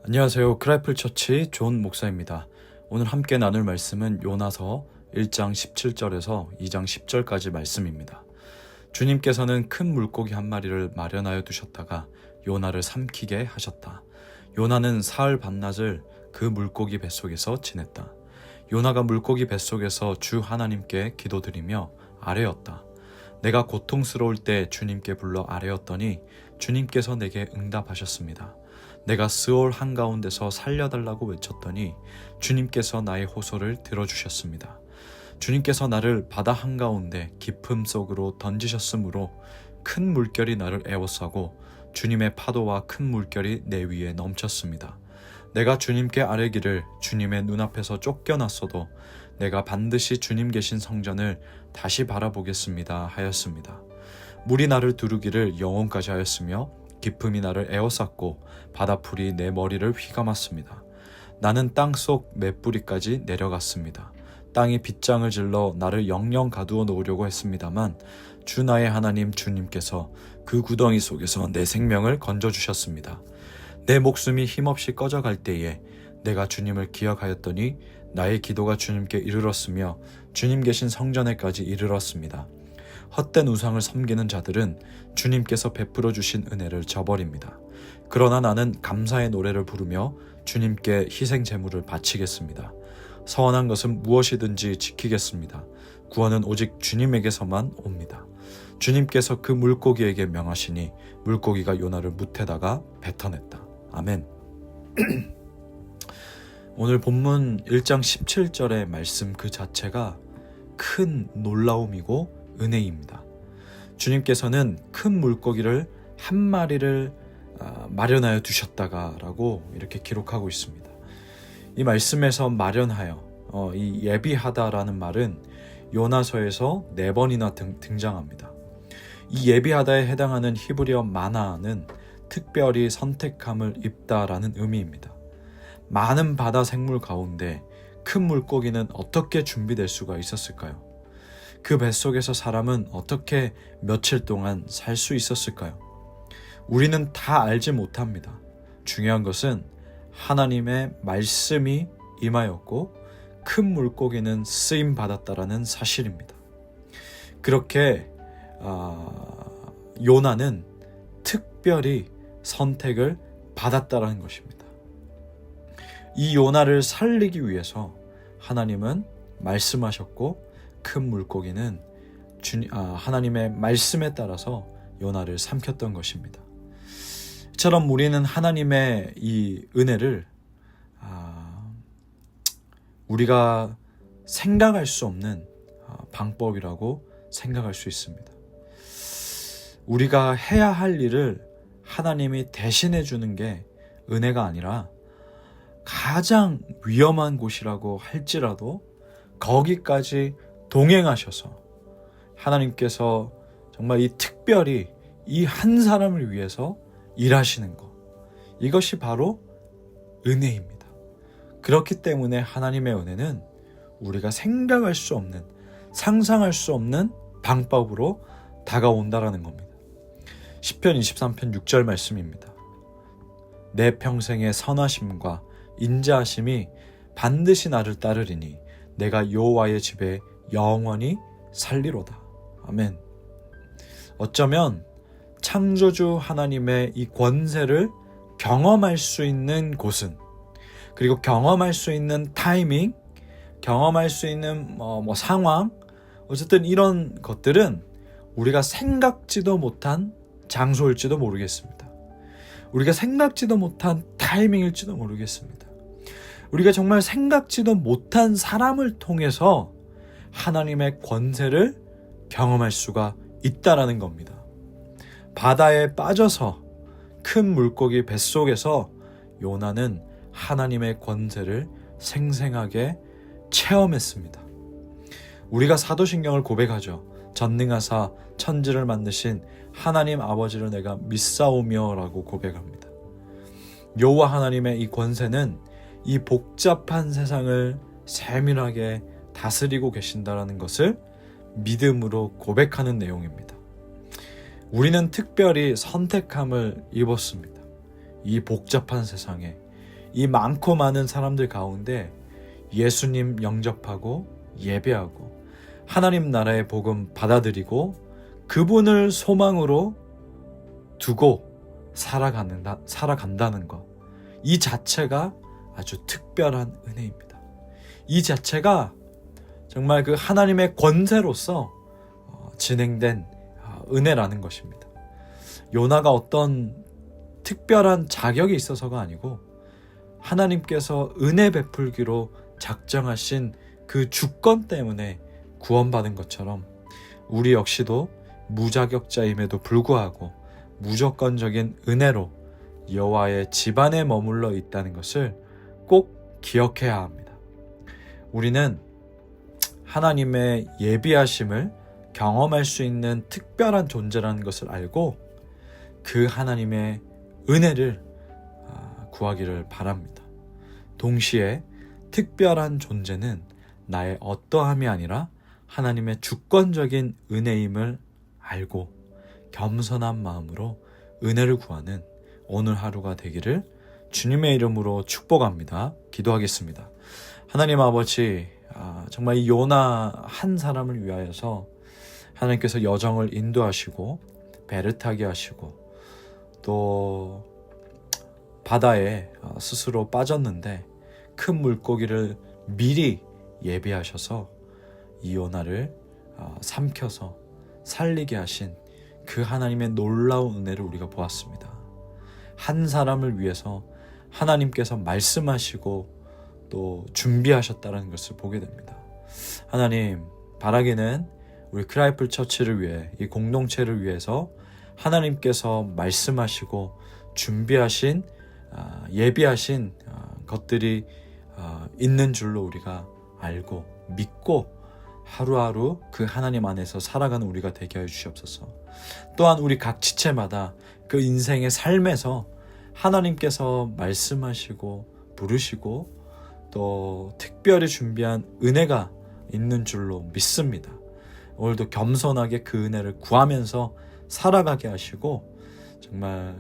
안녕하세요. 크라이플 처치 존 목사입니다. 오늘 함께 나눌 말씀은 요나서 1장 17절에서 2장 10절까지 말씀입니다. 주님께서는 큰 물고기 한 마리를 마련하여 두셨다가 요나를 삼키게 하셨다. 요나는 사흘 반낮을 그 물고기 뱃속에서 지냈다. 요나가 물고기 뱃속에서 주 하나님께 기도드리며 아뢰었다. 내가 고통스러울 때 주님께 불러 아뢰었더니 주님께서 내게 응답하셨습니다. 내가 스올 한가운데서 살려달라고 외쳤더니 주님께서 나의 호소를 들어주셨습니다. 주님께서 나를 바다 한가운데 깊음 속으로 던지셨으므로 큰 물결이 나를 에워싸고 주님의 파도와 큰 물결이 내 위에 넘쳤습니다. 내가 주님께 아뢰기를 주님의 눈앞에서 쫓겨났어도 내가 반드시 주님 계신 성전을 다시 바라보겠습니다 하였습니다. 물이 나를 두르기를 영혼까지 하였으며 깊음이 나를 에워쌌고 바다풀이 내 머리를 휘감았습니다. 나는 땅속 맷뿌리까지 내려갔습니다. 땅이 빗장을 질러 나를 영영 가두어 놓으려고 했습니다만 주 나의 하나님 주님께서 그 구덩이 속에서 내 생명을 건져주셨습니다. 내 목숨이 힘없이 꺼져갈 때에 내가 주님을 기억하였더니 나의 기도가 주님께 이르렀으며 주님 계신 성전에까지 이르렀습니다. 헛된 우상을 섬기는 자들은 주님께서 베풀어 주신 은혜를 저버립니다. 그러나 나는 감사의 노래를 부르며 주님께 희생 제물을 바치겠습니다. 서원한 것은 무엇이든지 지키겠습니다. 구원은 오직 주님에게서만 옵니다. 주님께서 그 물고기에게 명하시니 물고기가 요나를 뭇에다가 뱉어냈다. 아멘. 오늘 본문 1장 17절의 말씀 그 자체가 큰 놀라움이고 은혜입니다. 주님께서는 큰 물고기를 한 마리를 마련하여 두셨다가 라고 이렇게 기록하고 있습니다. 이 말씀에서 마련하여, 이 예비하다라는 말은 요나서에서 4번이나 등장합니다. 이 예비하다에 해당하는 히브리어 마나는 특별히 선택함을 입다라는 의미입니다. 많은 바다 생물 가운데 큰 물고기는 어떻게 준비될 수가 있었을까요? 그 뱃속에서 사람은 어떻게 며칠 동안 살 수 있었을까요? 우리는 다 알지 못합니다. 중요한 것은 하나님의 말씀이 임하였고 큰 물고기는 쓰임 받았다라는 사실입니다. 그렇게 요나는 특별히 선택을 받았다라는 것입니다. 이 요나를 살리기 위해서 하나님은 말씀하셨고 큰 물고기는 하나님의 말씀에 따라서 요나를 삼켰던 것입니다. 이처럼 우리는 하나님의 이 은혜를 우리가 생각할 수 없는 방법이라고 생각할 수 있습니다. 우리가 해야 할 일을 하나님이 대신해 주는 게 은혜가 아니라 가장 위험한 곳이라고 할지라도 거기까지 동행하셔서 하나님께서 정말 이 특별히 이 한 사람을 위해서 일하시는 것, 이것이 바로 은혜입니다. 그렇기 때문에 하나님의 은혜는 우리가 생각할 수 없는, 상상할 수 없는 방법으로 다가온다라는 겁니다. 시편 23편 6절 말씀입니다. 내 평생의 선하심과 인자하심이 반드시 나를 따르리니 내가 여호와의 집에 영원히 살리로다. 아멘. 어쩌면 창조주 하나님의 이 권세를 경험할 수 있는 곳은, 그리고 경험할 수 있는 타이밍, 경험할 수 있는 상황, 어쨌든 이런 것들은 우리가 생각지도 못한 장소일지도 모르겠습니다. 우리가 생각지도 못한 타이밍일지도 모르겠습니다. 우리가 정말 생각지도 못한 사람을 통해서 하나님의 권세를 경험할 수가 있다라는 겁니다. 바다에 빠져서 큰 물고기 뱃속에서 요나는 하나님의 권세를 생생하게 체험했습니다. 우리가 사도신경을 고백하죠. 전능하사 천지를 만드신 하나님 아버지를 내가 믿사오며 라고 고백합니다. 여호와 하나님의 이 권세는 이 복잡한 세상을 세밀하게 다스리고 계신다라는 것을 믿음으로 고백하는 내용입니다. 우리는 특별히 선택함을 입었습니다. 이 복잡한 세상에, 이 많고 많은 사람들 가운데 예수님 영접하고 예배하고 하나님 나라의 복음 받아들이고 그분을 소망으로 두고 살아간다는 것, 이 자체가 아주 특별한 은혜입니다. 이 자체가 정말 그 하나님의 권세로서 진행된 은혜라는 것입니다. 요나가 어떤 특별한 자격이 있어서가 아니고 하나님께서 은혜 베풀기로 작정하신 그 주권 때문에 구원받은 것처럼 우리 역시도 무자격자임에도 불구하고 무조건적인 은혜로 여호와의 집안에 머물러 있다는 것을 꼭 기억해야 합니다. 우리는 하나님의 예비하심을 경험할 수 있는 특별한 존재라는 것을 알고 그 하나님의 은혜를 구하기를 바랍니다. 동시에 특별한 존재는 나의 어떠함이 아니라 하나님의 주권적인 은혜임을 알고 겸손한 마음으로 은혜를 구하는 오늘 하루가 되기를 주님의 이름으로 축복합니다. 기도하겠습니다. 하나님 아버지, 정말 이 요나 한 사람을 위하여서 하나님께서 여정을 인도하시고 배를 타게 하시고 또 바다에 스스로 빠졌는데 큰 물고기를 미리 예비하셔서 이 요나를 삼켜서 살리게 하신 그 하나님의 놀라운 은혜를 우리가 보았습니다. 한 사람을 위해서 하나님께서 말씀하시고 또 준비하셨다는 것을 보게 됩니다. 하나님, 바라기는 우리 크라이플 처치를 위해, 이 공동체를 위해서 하나님께서 말씀하시고 준비하신 예비하신 것들이 있는 줄로 우리가 알고 믿고 하루하루 그 하나님 안에서 살아가는 우리가 되게 하여 주시옵소서. 또한 우리 각 지체마다 그 인생의 삶에서 하나님께서 말씀하시고 부르시고 또 특별히 준비한 은혜가 있는 줄로 믿습니다. 오늘도 겸손하게 그 은혜를 구하면서 살아가게 하시고 정말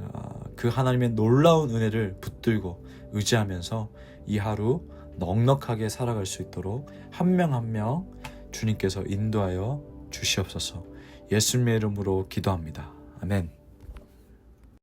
그 하나님의 놀라운 은혜를 붙들고 의지하면서 이 하루 넉넉하게 살아갈 수 있도록 한 명 한 명 주님께서 인도하여 주시옵소서. 예수님의 이름으로 기도합니다. 아멘.